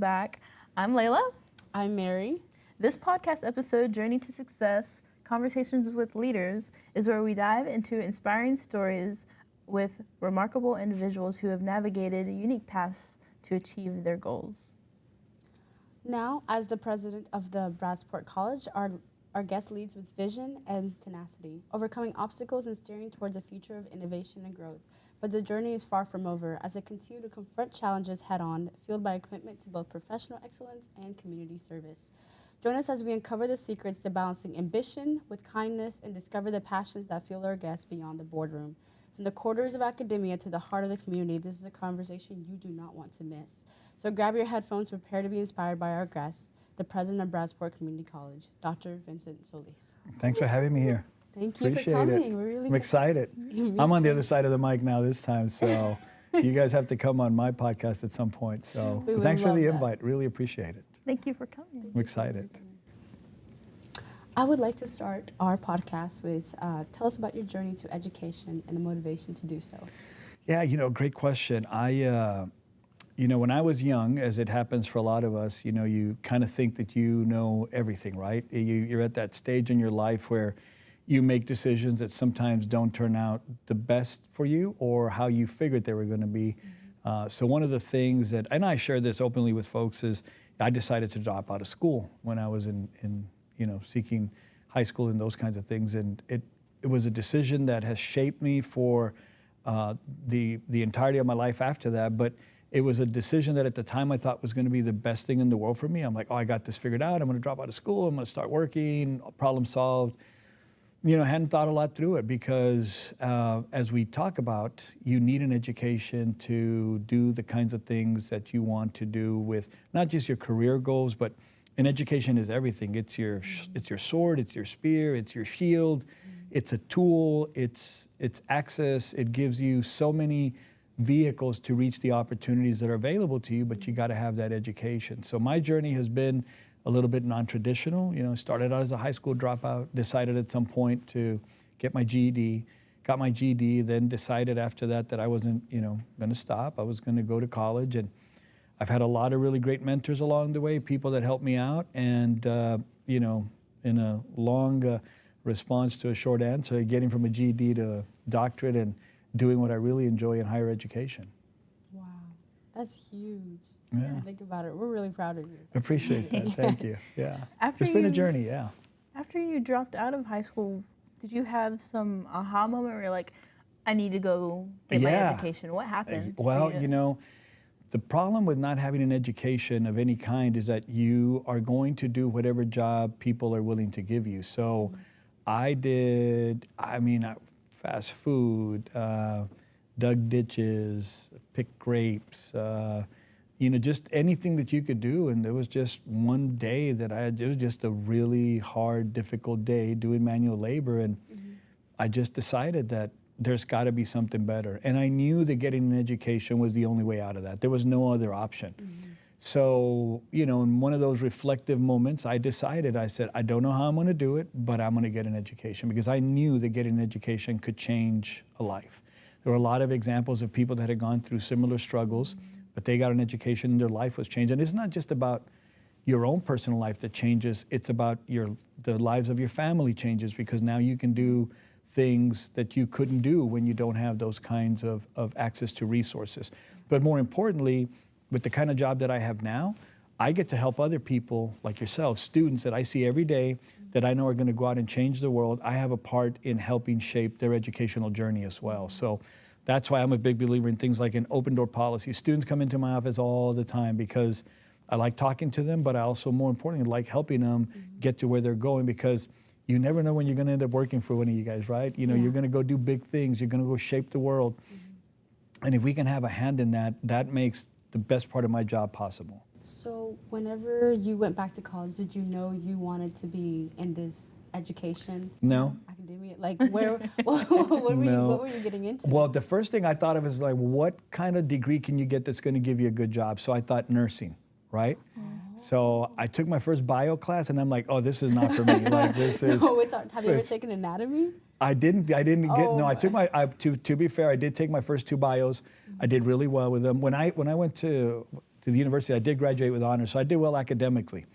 back. I'm Layla. I'm Mary. This podcast episode, Journey to Success, Conversations with Leaders, is where we dive into inspiring stories with remarkable individuals who have navigated unique paths to achieve their goals. Now, as the president of the Brazosport College, our guest leads with vision and tenacity, overcoming obstacles and steering towards a future of innovation and growth. But the journey is far from over as they continue to confront challenges head-on, fueled by a commitment to both professional excellence and community service. Join us as we uncover the secrets to balancing ambition with kindness and discover the passions that fuel our guests beyond the boardroom. From the quarters of academia to the heart of the community, this is a conversation you do not want to miss. So grab your headphones, prepare to be inspired by our guest, the president of Brazosport Community College, Dr. Vincent Solis. Thanks for having me here. Thank you Appreciate for coming. it. We're really I'm excited. I'm on the other side of the mic now this time, so you guys have to come on my podcast at some point. So thanks for the invite. Really appreciate it. Thank you for coming. I'm excited. I would like to start our podcast with tell us about your journey to education and the motivation to do so. Yeah, great question. When I was young, as it happens for a lot of us, you kind of think that you know everything, right? You're at that stage in your life where you make decisions that sometimes don't turn out the best for you or how you figured they were going to be. So one of the things that, and I share this openly with folks, is I decided to drop out of school when I was in seeking high school and those kinds of things. And it was a decision that has shaped me for the entirety of my life after that. But it was a decision that at the time I thought was going to be the best thing in the world for me. I'm like, I got this figured out. I'm going to drop out of school. I'm going to start working, problem solved. Hadn't thought a lot through it because as we talk about, you need an education to do the kinds of things that you want to do with not just your career goals, but an education is everything. It's your sword, it's your spear, it's your shield, it's a tool, it's access. It gives you so many vehicles to reach the opportunities that are available to you, but you got to have that education. So my journey has been a little bit non-traditional. Started out as a high school dropout, decided at some point to get my GED, got my GED, then decided after that I wasn't, going to stop. I was going to go to college, and I've had a lot of really great mentors along the way, people that helped me out, and, in a long response to a short answer, getting from a GED to a doctorate and doing what I really enjoy in higher education. Wow, that's huge. Yeah. Think about it. We're really proud of you. Appreciate that. Thank you. Yeah. After It's been a journey, yeah. After you dropped out of high school, did you have some aha moment where you're like, I need to go get my education? What happened? Well, the problem with not having an education of any kind is that you are going to do whatever job people are willing to give you. So I did, fast food, dug ditches, picked grapes, just anything that you could do. And there was just one day that it was just a really hard, difficult day doing manual labor. And I just decided that there's got to be something better. And I knew that getting an education was the only way out of that. There was no other option. So, in one of those reflective moments, I said, I don't know how I'm going to do it, but I'm going to get an education, because I knew that getting an education could change a life. There were a lot of examples of people that had gone through similar struggles, but they got an education and their life was changed. And it's not just about your own personal life that changes, it's about the lives of your family changes, because now you can do things that you couldn't do when you don't have those kinds of access to resources. But more importantly, with the kind of job that I have now, I get to help other people like yourself, students that I see every day that I know are going to go out and change the world. I have a part in helping shape their educational journey as well. So that's why I'm a big believer in things like an open door policy. Students come into my office all the time because I like talking to them, but I also, more importantly, like helping them get to where they're going, because you never know when you're going to end up working for one of you guys, right? You're going to go do big things. You're going to go shape the world. And if we can have a hand in that, that makes the best part of my job possible. So whenever you went back to college, did you know you wanted to be in this education? No. Academia? Like what were you getting into? Well, the first thing I thought of is like, what kind of degree can you get that's going to give you a good job? So I thought nursing, right? So I took my first bio class and I'm like, oh, this is not for me. Like this is. No, have you ever taken anatomy? I didn't get, no, I took to be fair, I did take my first two bios. I did really well with them. When I went to to the university. I did graduate with honors, so I did well academically.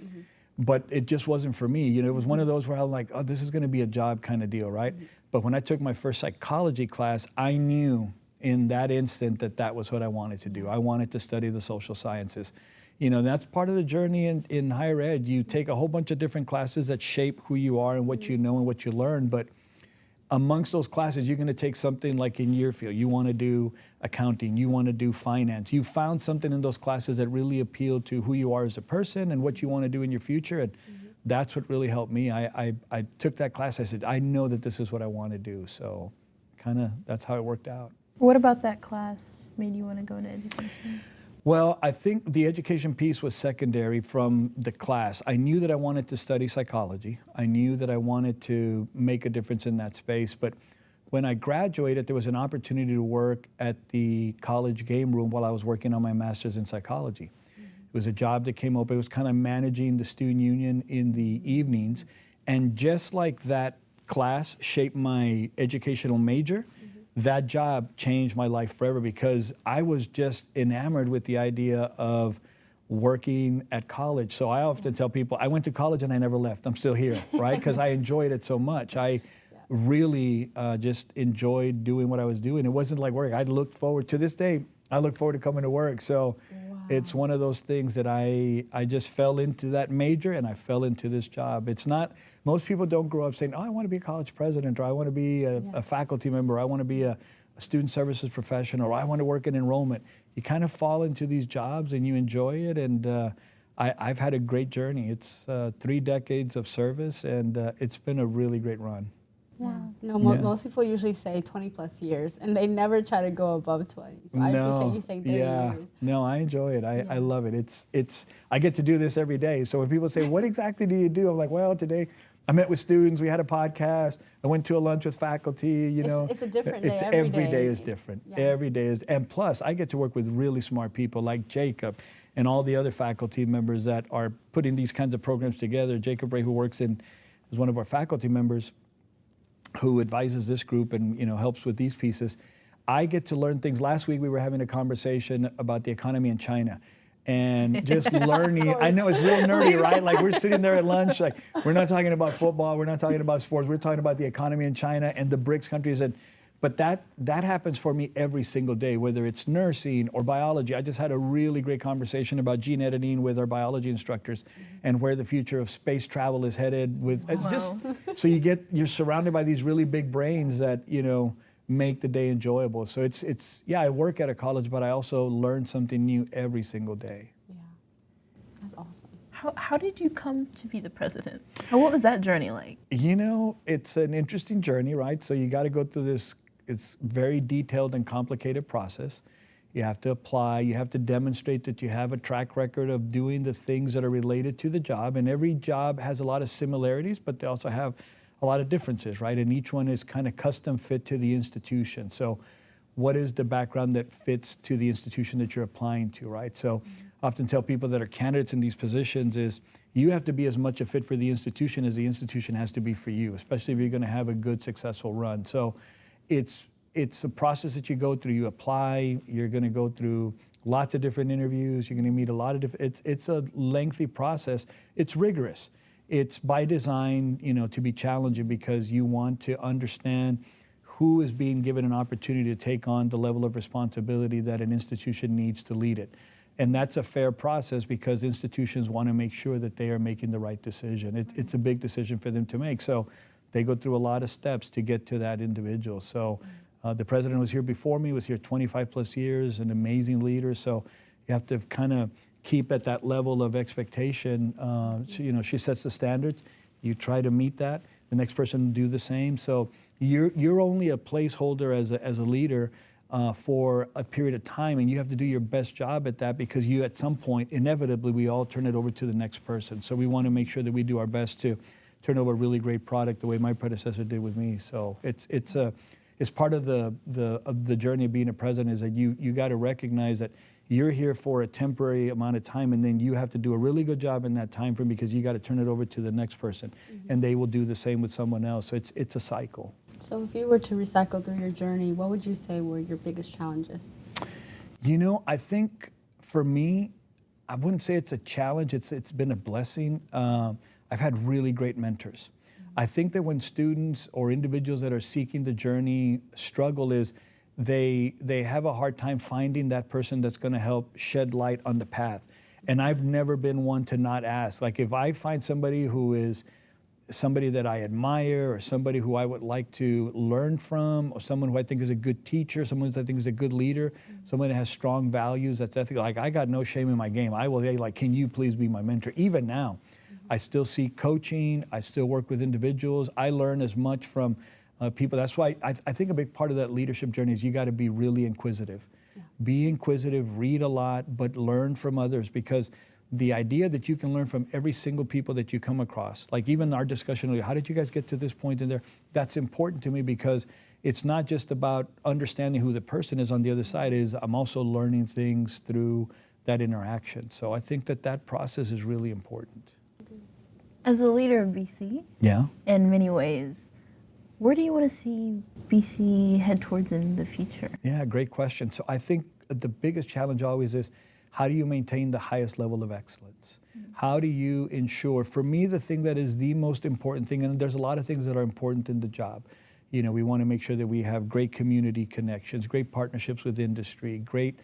But it just wasn't for me. You know, it was one of those where I was like, oh, this is going to be a job kind of deal, right? But when I took my first psychology class, I knew in that instant that that was what I wanted to do. I wanted to study the social sciences. You know, that's part of the journey in higher ed. You take a whole bunch of different classes that shape who you are and what you know and what you learn. But amongst those classes, you're going to take something like in your field. You want to do accounting, you want to do finance. You found something in those classes that really appealed to who you are as a person and what you want to do in your future. And that's what really helped me. I took that class. I said, I know that this is what I want to do. So kind of that's how it worked out. What about that class made you want to go into education? Well, I think the education piece was secondary from the class. I knew that I wanted to study psychology. I knew that I wanted to make a difference in that space. But when I graduated, there was an opportunity to work at the college game room while I was working on my master's in psychology. It was a job that came up. It was kind of managing the student union in the evenings. And just like that class shaped my educational major, that job changed my life forever because I was just enamored with the idea of working at college. So I often tell people, I went to college and I never left. I'm still here, right? Because I enjoyed it so much. I really just enjoyed doing what I was doing. It wasn't like work. I looked forward to this day. I look forward to coming to work. So it's one of those things that I just fell into that major and I fell into this job. It's not, most people don't grow up saying, oh, I want to be a college president, or I want to be a faculty member, or I want to be a student services professional, or I want to work in enrollment. You kind of fall into these jobs and you enjoy it. And I've had a great journey. It's 3 decades of service and it's been a really great run. Wow. No, most people usually say 20 plus years, and they never try to go above 20. So I appreciate you saying 30 years. No, I enjoy it. I love it. It's I get to do this every day. So when people say, what exactly do you do? I'm like, well, today I met with students. We had a podcast. I went to a lunch with faculty. You know, it's a different day. Every day is different. Yeah. Every day is, and plus I get to work with really smart people like Jacob and all the other faculty members that are putting these kinds of programs together. Jacob Ray, who works is one of our faculty members, who advises this group and helps with these pieces. I get to learn things. Last week we were having a conversation about the economy in China and just learning. I know it's real nerdy, right? Like we're sitting there at lunch, like we're not talking about football, we're not talking about sports, we're talking about the economy in China and the BRICS countries. But that happens for me every single day, whether it's nursing or biology. I just had a really great conversation about gene editing with our biology instructors and where the future of space travel is headed. It's just so you're surrounded by these really big brains that make the day enjoyable. So it's I work at a college, but I also learn something new every single day. Yeah, that's awesome. How did you come to be the president? Or what was that journey like? It's an interesting journey, right? So you got to go through this. It's very detailed and complicated process. You have to apply, you have to demonstrate that you have a track record of doing the things that are related to the job. And every job has a lot of similarities, but they also have a lot of differences, right? And each one is kind of custom fit to the institution. So what is the background that fits to the institution that you're applying to, right? So I often tell people that are candidates in these positions is you have to be as much a fit for the institution as the institution has to be for you, especially if you're going to have a good, successful run. So it's a process that you go through. You apply, you're going to go through lots of different interviews. You're going to meet a lot of different, it's a lengthy process. It's rigorous. It's by design, to be challenging because you want to understand who is being given an opportunity to take on the level of responsibility that an institution needs to lead it. And that's a fair process because institutions want to make sure that they are making the right decision. It's a big decision for them to make. So they go through a lot of steps to get to that individual. So the president was here before me, was here 25 plus years, an amazing leader. So you have to kind of keep at that level of expectation. She sets the standards. You try to meet that. The next person do the same. So you're only a placeholder as a leader for a period of time, and you have to do your best job at that because you, at some point, inevitably, we all turn it over to the next person. So we want to make sure that we do our best to turn over a really great product the way my predecessor did with me. So it's part of the journey of being a president is that you got to recognize that you're here for a temporary amount of time, and then you have to do a really good job in that time frame because you got to turn it over to the next person, and they will do the same with someone else. So it's a cycle. So if you were to recycle through your journey, what would you say were your biggest challenges? I think for me, I wouldn't say it's a challenge. It's been a blessing. I've had really great mentors. I think that when students or individuals that are seeking the journey struggle is they have a hard time finding that person that's going to help shed light on the path. And I've never been one to not ask. Like if I find somebody who is somebody that I admire or somebody who I would like to learn from or someone who I think is a good teacher, someone who I think is a good leader, someone that has strong values, that's ethical, like I got no shame in my game. I will say like, can you please be my mentor? Even now, I still seek coaching. I still work with individuals. I learn as much from people. That's why I think a big part of that leadership journey is you got to be really inquisitive. Yeah. Be inquisitive, read a lot, but learn from others, because the idea that you can learn from every single people that you come across, like even our discussion earlier, how did you guys get to this point in there? That's important to me because it's not just about understanding who the person is on the other side is, I'm also learning things through that interaction. So I think that process is really important. As a leader of BC, in many ways, where do you want to see BC head towards in the future? Yeah, great question. So I think the biggest challenge always is, how do you maintain the highest level of excellence? How do you ensure, for me, the thing that is the most important thing, and there's a lot of things that are important in the job. You know, we want to make sure that we have great community connections, great partnerships with industry, great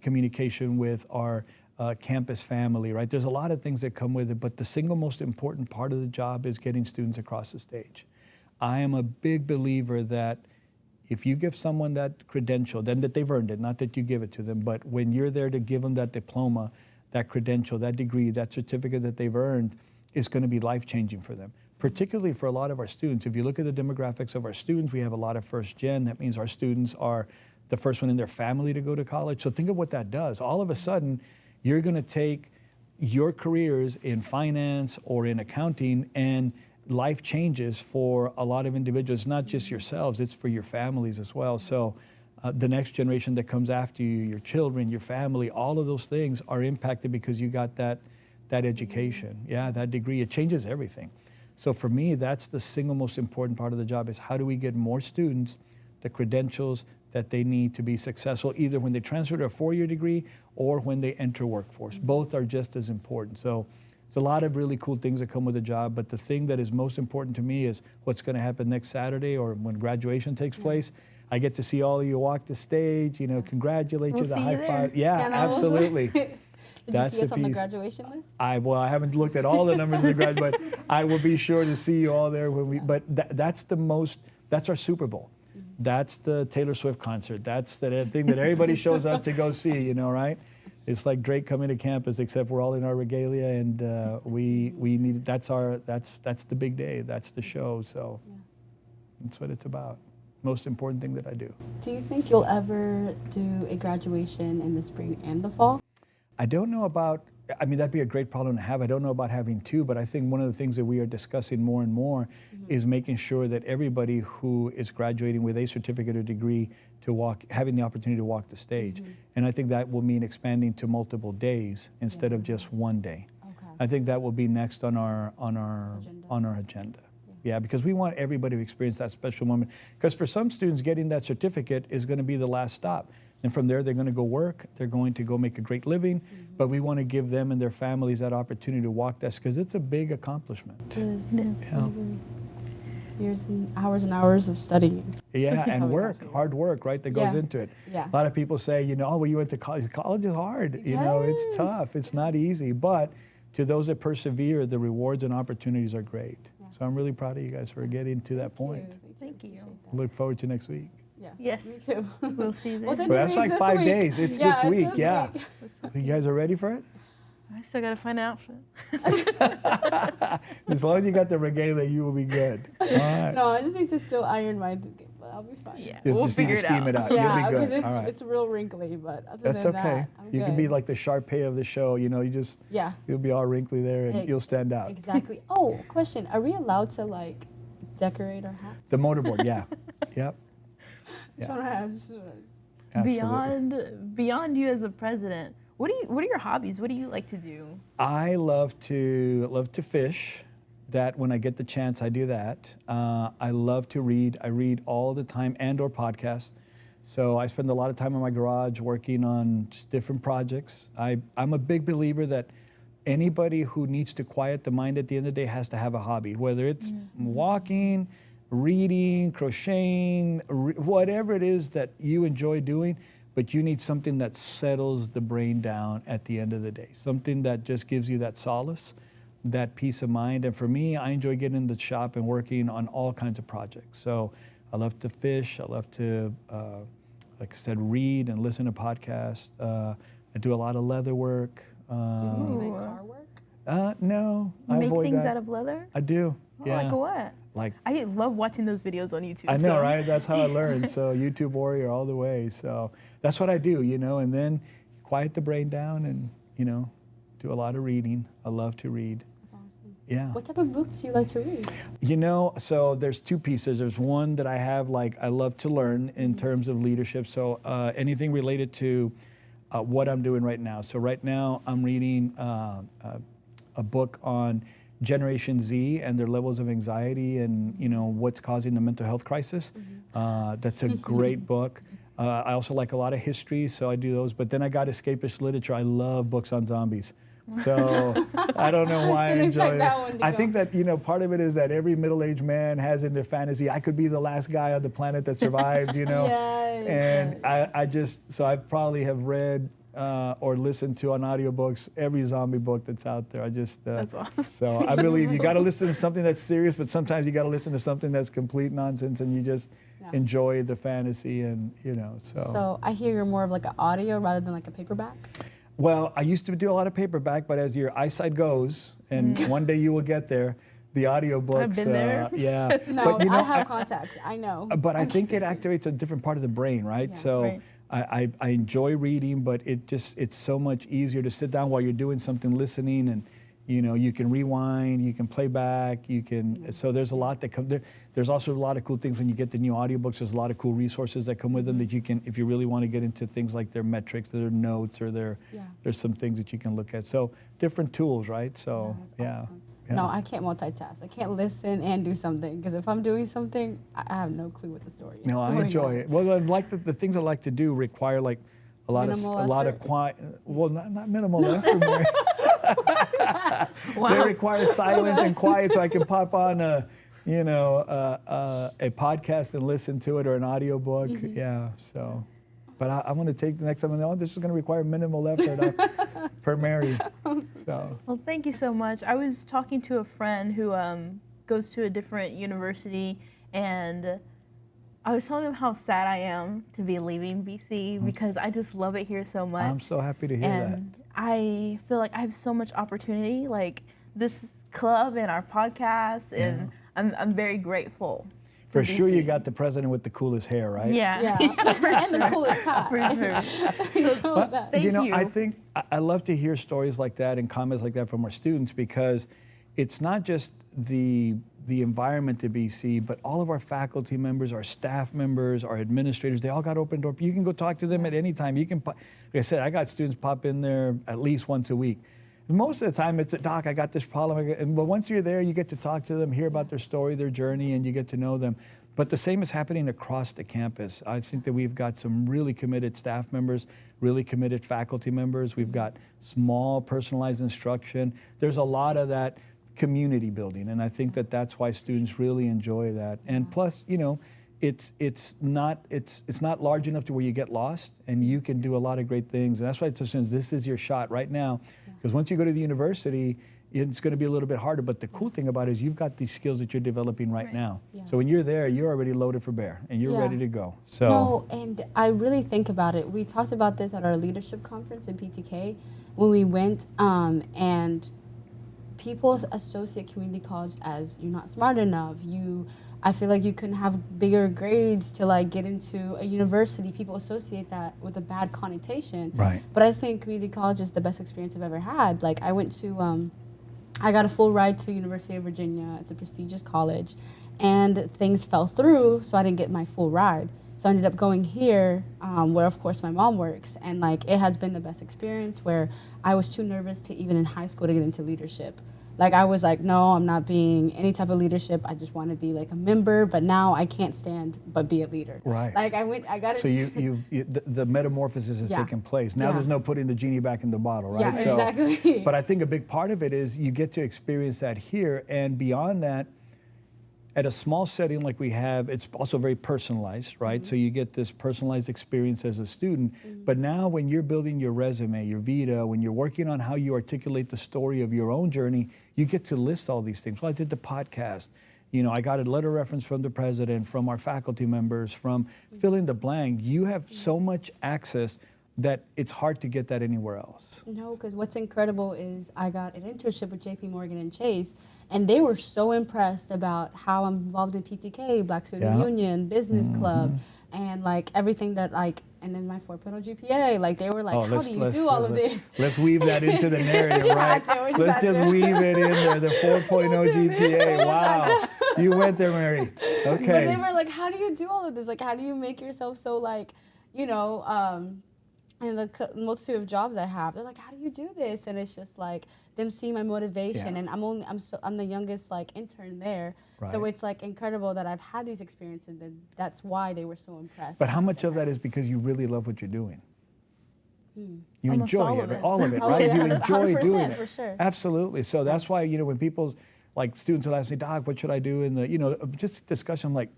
communication with our campus family, right? There's a lot of things that come with it, but the single most important part of the job is getting students across the stage. I am a big believer that if you give someone that credential, then that they've earned it, not that you give it to them, but when you're there to give them that diploma, that credential, that degree, that certificate that they've earned, is going to be life-changing for them, particularly for a lot of our students. If you look at the demographics of our students, we have a lot of first gen. That means our students are the first one in their family to go to college. So think of what that does. All of a sudden, you're going to take your careers in finance or in accounting, and life changes for a lot of individuals, not just yourselves, it's for your families as well. So the next generation that comes after you, your children, your family, all of those things are impacted because you got that education, that degree. It changes everything. So for me, that's the single most important part of the job, is how do we get more students the credentials that they need to be successful, either when they transfer to a four-year degree or when they enter workforce. Both are just as important. So it's a lot of really cool things that come with the job, but the thing that is most important to me is what's going to happen next Saturday or when graduation takes place. I get to see all of you walk the stage, you know, congratulate you, the high five. Yeah, absolutely. Did you see us on the graduation list? I haven't looked at all the numbers of the graduate, but I will be sure to see you all there when we, but that's our Super Bowl. That's the Taylor Swift concert. That's the thing that everybody shows up to go see, you know, right? It's like Drake coming to campus, except we're all in our regalia, and we need, that's the big day, that's the show, so that's what it's about. Most important thing that I do. Do you think you'll ever do a graduation in the spring and the fall? I don't know about, I mean, that'd be a great problem to have. I don't know about having two, but I think one of the things that we are discussing more and more is making sure that everybody who is graduating with a certificate or degree to having the opportunity to walk the stage. And I think that will mean expanding to multiple days instead of just one day. Okay. I think that will be next on our agenda. Yeah, because we want everybody to experience that special moment. Because for some students, getting that certificate is going to be the last stop. And from there, they're going to go work, they're going to go make a great living, but we want to give them and their families that opportunity to walk that, because it's a big accomplishment. It is. Yeah. Years and hours of studying. Yeah, and work, hard work, right, that goes into it. Yeah. A lot of people say, you know, oh, well, you went to college. College is hard. You know, it's tough. It's not easy. But to those that persevere, the rewards and opportunities are great. Yeah. So I'm really proud of you guys for getting to that point. Thank you. Look forward to next week. Yeah. Yes. Me too. We'll see you there. Well, but that's like 5 days. It's this week. Yeah. You guys are ready for it? I still got to find an outfit. As long as you got the regalia, you will be good. All right. No, I just need to still iron my, but I'll be fine. Yeah, we'll figure it out. Steam it out. Yeah, because it's real wrinkly, but other than that, I'm You good. can be like the Sharpay of the show. You know, you'll be all wrinkly there, and you'll stand out. Exactly. Oh, question: are we allowed to like decorate our hats? The motorboard, yeah. Yep. Beyond you as a president, what are your hobbies? What do you like to do? I love to fish. That when I get the chance, I do that. I love to read. I read all the time, and/or podcasts. So I spend a lot of time in my garage working on just different projects. I'm a big believer that anybody who needs to quiet the mind at the end of the day has to have a hobby, whether it's walking, reading, crocheting, whatever it is that you enjoy doing, but you need something that settles the brain down at the end of the day, something that just gives you that solace, that peace of mind. And for me, I enjoy getting in the shop and working on all kinds of projects. So I love to fish, I love to, like I said, read and listen to podcasts. I do a lot of leather work. Do you make car work? No, You I make avoid things that. out of leather? I do. Oh, Yeah. like what? Like I love watching those videos on YouTube. I know, so. right? That's how I learned. So YouTube warrior all the way. So that's what I do, you know. And then quiet the brain down, and do a lot of reading. I love to read. That's awesome. Yeah. What type of books do you like to read? So there's two pieces. There's one that I have, like, I love to learn in terms of leadership. So anything related to what I'm doing right now. So right now I'm reading a book on Generation Z and their levels of anxiety and what's causing the mental health crisis. That's a great book. I also like a lot of history, so I do those. But then I got escapist literature. I love books on zombies. So I don't know why I Didn't enjoy expect it. that one to I go. think that part of it is that every middle-aged man has in their fantasy, I could be the last guy on the planet that survives, Yes. And I probably have read or listened to on audiobooks every zombie book that's out there. That's awesome. So I believe you got to listen to something that's serious, but sometimes you got to listen to something that's complete nonsense, and you just enjoy the fantasy, and So I hear you're more of like an audio rather than like a paperback. Well, I used to do a lot of paperback, but as your eyesight goes, and one day you will get there, the audiobooks. I've been there. Yeah. No, But, I have contacts. I know. But I think it activates a different part of the brain, right? Yeah. So Right. I enjoy reading, but it's so much easier to sit down while you're doing something, listening, and you can rewind, you can play back, so there's a lot that comes there. There's also a lot of cool things when you get the new audiobooks. There's a lot of cool resources that come with them that you can, if you really want to get into things like their metrics, their notes, or there's some things that you can look at. So different tools, right? So That's awesome. No, I can't multitask. I can't listen and do something, because if I'm doing something, I have no clue what the story is. No, I going enjoy on. it. Well, I like the things I like to do require like a lot Minimal of quiet. Well, not minimal effort. Mary. They require silence and quiet, so I can pop on a podcast and listen to it, or an audiobook. Yeah. So, but I'm going to take the next time. This is going to require minimal effort per Mary. So. Well, thank you so much. I was talking to a friend who goes to a different university, and I was telling him how sad I am to be leaving BC because I just love it here so much. I'm so happy to hear and I feel like I have so much opportunity, like this club and our podcast, and I'm very grateful. For sure, you BC. got the president with the coolest hair, right? Yeah. Yeah, and the coolest hat. For sure. Show But, that. Thank you. I think I love to hear stories like that and comments like that from our students, because it's not just the environment to BC, but all of our faculty members, our staff members, our administrators, they all got open door. You can go talk to them at any time. You can, like I said, I got students pop in there at least once a week. Most of the time it's, Doc, I got this problem. But once you're there, you get to talk to them, hear about their story, their journey, and you get to know them. But the same is happening across the campus. I think that we've got some really committed staff members, really committed faculty members. We've got small personalized instruction. There's a lot of that community building, and I think that that's why students really enjoy that. And plus, it's not large enough to where you get lost, and you can do a lot of great things. And that's why this is your shot right now, because once you go to the university, it's going to be a little bit harder. But the cool thing about it is you've got these skills that you're developing right now. Yeah. So when you're there, you're already loaded for bear, and you're ready to go. So. No, and I really think about it. We talked about this at our leadership conference in PTK when we went, and people associate community college as you're not smart enough. I feel like you couldn't have bigger grades to like get into a university. People associate that with a bad connotation. Right. But I think community college is the best experience I've ever had. Like I went to, I got a full ride to University of Virginia. It's a prestigious college, and things fell through, so I didn't get my full ride. So I ended up going here, where of course my mom works, and like it has been the best experience. Where I was too nervous to even in high school to get into leadership. Like I was like, no, I'm not being any type of leadership. I just want to be like a member. But now I can't stand but be a leader. Right. Like I got it. So the metamorphosis has Yeah. taken place. Now Yeah. there's no putting the genie back in the bottle, right? Yeah, So, exactly. But I think a big part of it is you get to experience that here, and beyond that, at a small setting like we have, it's also very personalized, right? So you get this personalized experience as a student. But now when you're building your resume, your vita, when you're working on how you articulate the story of your own journey, you get to list all these things. Well, I did the podcast. You know, I got a letter reference from the president, from our faculty members, from fill in the blank. You have so much access that it's hard to get that anywhere else. No, because what's incredible is I got an internship with JP Morgan and Chase, and they were so impressed about how I'm involved in PTK, Black Student Yeah. Union, Business Club, and like everything that like, and then my 4.0 GPA. Like they were like, how do you do all of this? Let's weave that into the narrative, just right? had to, we just Let's had just to. weave it in there, the 4.0 GPA. Wow. You went there, Mary. But they Okay. were like, how do you do all of this? Like, how do you make yourself so like, you know, and the multitude of jobs I have, they're like, how do you do this? And it's just like them seeing my motivation, Yeah. and I'm the youngest like intern there, so Right. it's like incredible that I've had these experiences, and that's why they were so impressed. But how much of that is because you really love what you're doing? You Almost enjoy all it, of it. all of it, Oh, right? yeah, You enjoy doing 100%, it. for sure. Absolutely. So that's why, you know, when people's, like students will ask me, Doc, what should I do in the, you know, just discussion, I'm like,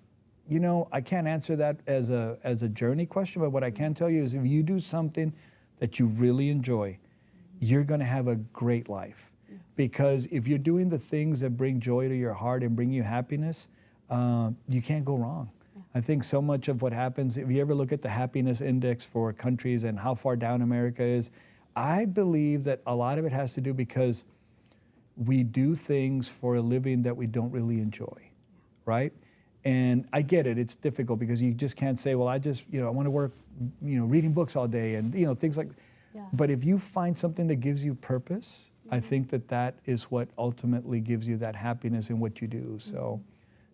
you know, I can't answer that as a journey question, but what I can tell you is if you do something that you really enjoy, you're going to have a great life. Because if you're doing the things that bring joy to your heart and bring you happiness, you can't go wrong. I think so much of what happens, if you ever look at the happiness index for countries and how far down America is, I believe that a lot of it has to do because we do things for a living that we don't really enjoy, right? And I get it, it's difficult because you just can't say, well, I just, you know, I want to work, you know, reading books all day and, you know, things like, but if you find something that gives you purpose, I think that that is what ultimately gives you that happiness in what you do. So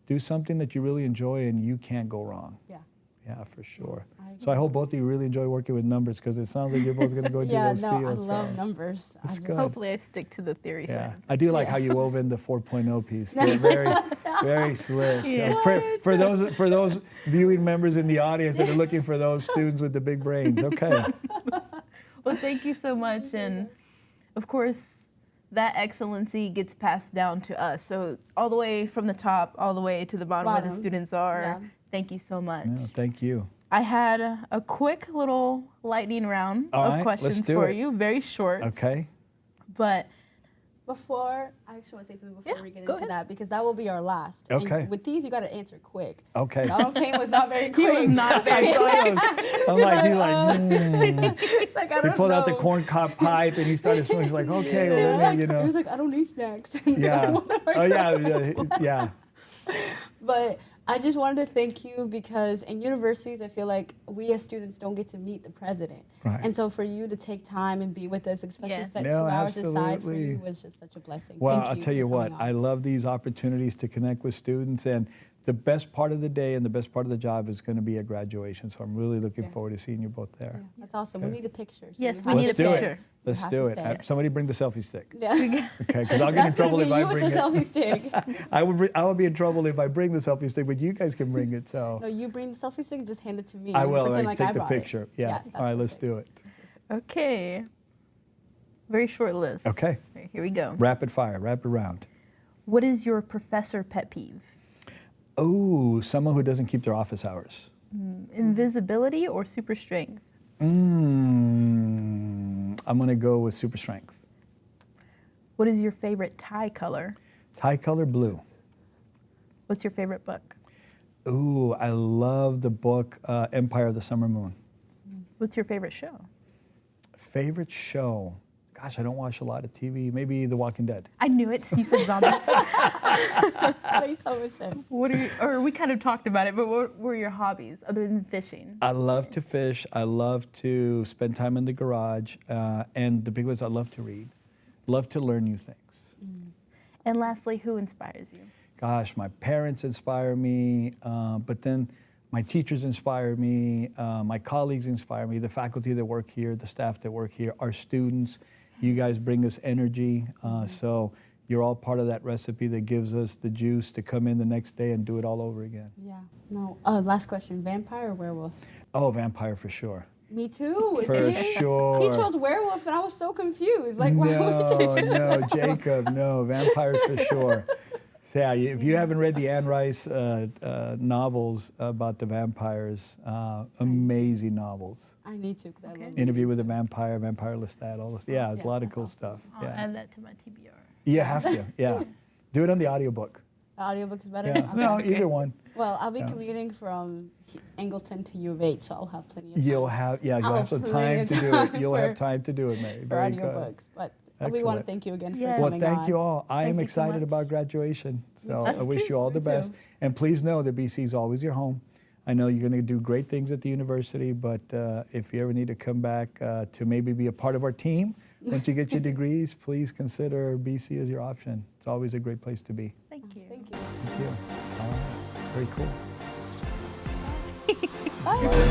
do something that you really enjoy and you can't go wrong. Yeah. Yeah, for sure. I So I hope both of you really enjoy working with numbers because it sounds like you're both going to go into Yeah, those no, I fields. love so. numbers. It's I just- good. Hopefully, I stick to the theory Yeah, side. I do like how you wove in the 4.0 piece. They're very, very slick. Yeah. For those viewing members in the audience that are looking for those students with the big brains. Okay. Well, thank you so much. And of course, that excellency gets passed down to us. So all the way from the top, all the way to the bottom where the Bottom. students are. Yeah. Thank you so much. No, thank you. I had a quick little lightning round All of right, let's questions do for it. you, very short. Okay. But Before, I actually want to say something before Yeah, we get go into ahead. that, because that will be our last. Okay. And with these, you got to answer quick. Okay. Donald Kane was not very he quick. was not very I saw those. I'm like, he's like, He's like, I He don't pulled out the know. corn cob pipe and he started smoking. He's like, okay, well, He was let like, me, you he know. was like, I don't need snacks. Yeah. Whatever. Oh, yeah. But I just wanted to thank you because in universities, I feel like we as students don't get to meet the president. Right. And so for you to take time and be with us, especially Yes. set No, 2 hours aside for absolutely. you, was just such a blessing. Well, Thank I'll you tell you for what, coming I on. love these opportunities to connect with students, and the best part of the day and the best part of the job is going to be at graduation. So I'm really looking Yeah. forward to seeing you both there. Yeah, that's awesome. We need a picture. So Yes, you we have need to a Let's do picture. it. Let's have do to it. stay. Somebody bring the selfie stick. Yeah. Okay, because I'll get in That's gonna trouble be if I you with bring the it. selfie stick. I will be in trouble if I bring the selfie stick, but you guys can bring it. So No, you bring the selfie stick, just hand it to me. I and will. Pretend I like take I the brought it. picture. Yeah. that's All right, let's perfect. do it. okay, very short list. Okay. Right, here we go. Rapid fire, rapid round. What is your professor pet peeve? Oh, someone who doesn't keep their office hours. Invisibility or super strength? I'm gonna go with super strength. What is your favorite tie color? Tie color blue. What's your favorite book? Ooh, I love the book Empire of the Summer Moon. What's your favorite show? Favorite show? Gosh, I don't watch a lot of TV. Maybe The Walking Dead. I knew it. You said zombies. That makes so much sense. What are or we kind of talked about it, but what were your hobbies other than fishing? I love to fish. I love to spend time in the garage. And the big one is I love to read. Love to learn new things. And lastly, who inspires you? Gosh, my parents inspire me, but then my teachers inspire me, my colleagues inspire me, the faculty that work here, the staff that work here, our students. You guys bring us energy. So you're all part of that recipe that gives us the juice to come in the next day and do it all over again. Yeah. No. Last question: vampire or werewolf? Oh, vampire for sure. Me too. For See? sure. He chose werewolf, and I was so confused. Like, why would you choose? No, Jacob, no, vampires for sure. So yeah, if you haven't read the Anne Rice novels about the vampires, amazing novels. I need to because I Okay. love Interview reading with a too. Vampire, Vampire Lestat, all this. Yeah, it's a lot of that's cool awesome. stuff. I'll Yeah, add that to my TBR. you have to. Yeah, do it on the audiobook. The audiobook's better. Yeah, Okay. no, either one. Well, I'll be Yeah. commuting from Angleton to U of H, so I'll have plenty of time. You'll have some plenty time of to do it. time You'll have for- time to do it, Mary. for Very good. audiobooks. But we want to Excellent. thank you again for Yes. Well, coming thank on. you all. I Thank am you so excited much. about graduation. So Us I wish too. you all Me the best. too. And please know that BC is always your home. I know you're going to do great things at the university, but if you ever need to come back to maybe be a part of our team, once you get your degrees, please consider BC as your option. It's always a great place to be. Thank you. Thank you. Thank you. All right. Very cool. Bye.